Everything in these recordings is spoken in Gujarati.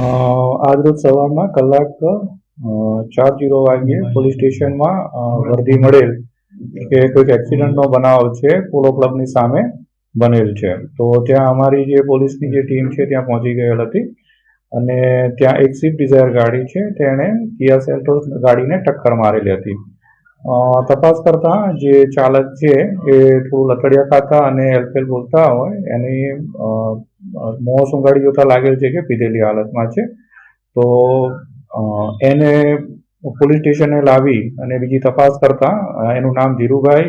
આજરોજ સવારના કલાક 4:00 વાગ્યે પોલીસ સ્ટેશનમાં વર્દી મળેલ કે કોઈક એક્સિડન્ટનો બનાવ છે પોલો ક્લબની સામે બનેલ છે. તો ત્યાં અમારી જે પોલીસની જે ટીમ છે ત્યાં પહોંચી ગયેલ હતી અને ત્યાં એક સ્વિફ્ટ ડિઝાયર ગાડી છે તેણે કિયા સેલ્ટોસ ગાડીને ટક્કર મારેલી હતી. તપાસ કરતા જે ચાલક છે એ થોડું લથડિયા ખાતા અને હેલફેલ બોલતા હોય એની મોં સુંઘાડી જોતા લાગેલ છે કે પીધેલી હાલતમાં છે. તો એને પોલીસ સ્ટેશને લાવી અને બીજી તપાસ કરતા એનું નામ ધીરુભાઈ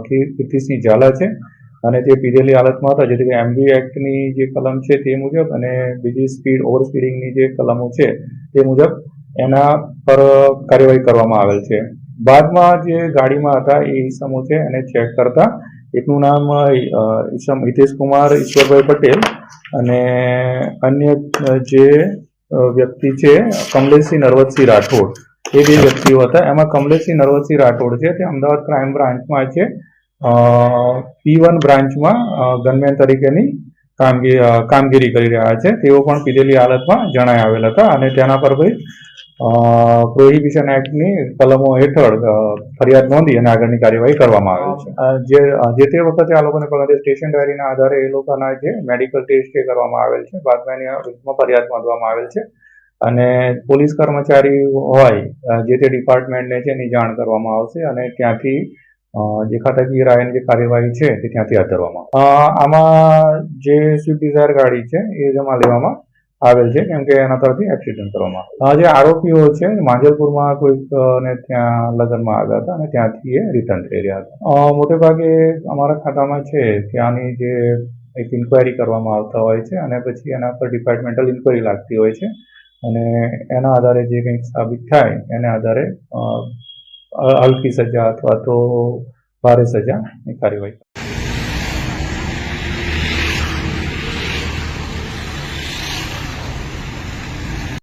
કીર્તિસિંહ ઝાલા છે અને તે પીધેલી હાલતમાં હતા, જેથી એમવી એક્ટની જે કલમ છે તે મુજબ અને બીજી ઓવર સ્પીડિંગની જે કલમો છે તે મુજબ એના પર કાર્યવાહી કરવામાં આવેલ છે. બાદમાં જે ગાડીમાં હતા એ ઈસમો છે એને ચેક કરતા એકનું નામ ઈસમ હિતેશ કુમાર ઈશ્વરભાઈ પટેલ અને અન્ય જે વ્યક્તિ છે કમલેશસિંહ નરવતસિંહ રાઠોડ, એ બે વ્યક્તિઓ હતા. એમાં કમલેશસિંહ નરવતસિંહ રાઠોડ છે તે અમદાવાદ ક્રાઇમ બ્રાન્ચમાં છે, P1 બ્રાન્ચમાં ગનમેન તરીકેની કામગીરી કરી રહ્યા છે. તેઓ પણ પીધેલી હાલતમાં જણાઈ આવેલ હતા અને તેના પર ભાઈ પ્રોહિબિશન એક્ટની કલમો હેઠળ ફરિયાદ નોંધી અને આગળની કાર્યવાહી કરવામાં આવેલ છે. જે તે વખતે આ લોકોને સ્ટેશન ડાયરીના આધારે એ લોકોના જે મેડિકલ ટેસ્ટ કરવામાં આવેલ છે, બાદમાં એની વિરુદ્ધમાં ફરિયાદ નોંધવામાં આવેલ છે અને પોલીસ કર્મચારી હોય જે તે ડિપાર્ટમેન્ટને છે એની જાણ કરવામાં આવશે અને ત્યાંથી જે ખાતાકીય રાયની જે કાર્યવાહી છે તે ત્યાંથી હાથ ધરવામાં આમાં જે સ્વિફ્ટ ડિઝાયર ગાડી છે એ જમા લેવામાં આવેલ છે કેમ કે એના તરફથી એક્સિડન્ટ કરવામાં જે આરોપીઓ છે માંજલપુરમાં કોઈક ને ત્યાં લગ્નમાં આવ્યા હતા અને ત્યાંથી એ રિટર્ન થઈ રહ્યા હતા. મોટે ભાગે અમારા ખાતામાં છે ત્યાંની જે એક ઇન્કવાયરી કરવામાં આવતા હોય છે અને પછી એના પર ડિપાર્ટમેન્ટલ ઇન્કવાયરી લાગતી હોય છે અને એના આધારે જે કંઈક સાબિત થાય એના આધારે હલકી સજા અથવા તો ભારે સજાની કાર્યવાહી.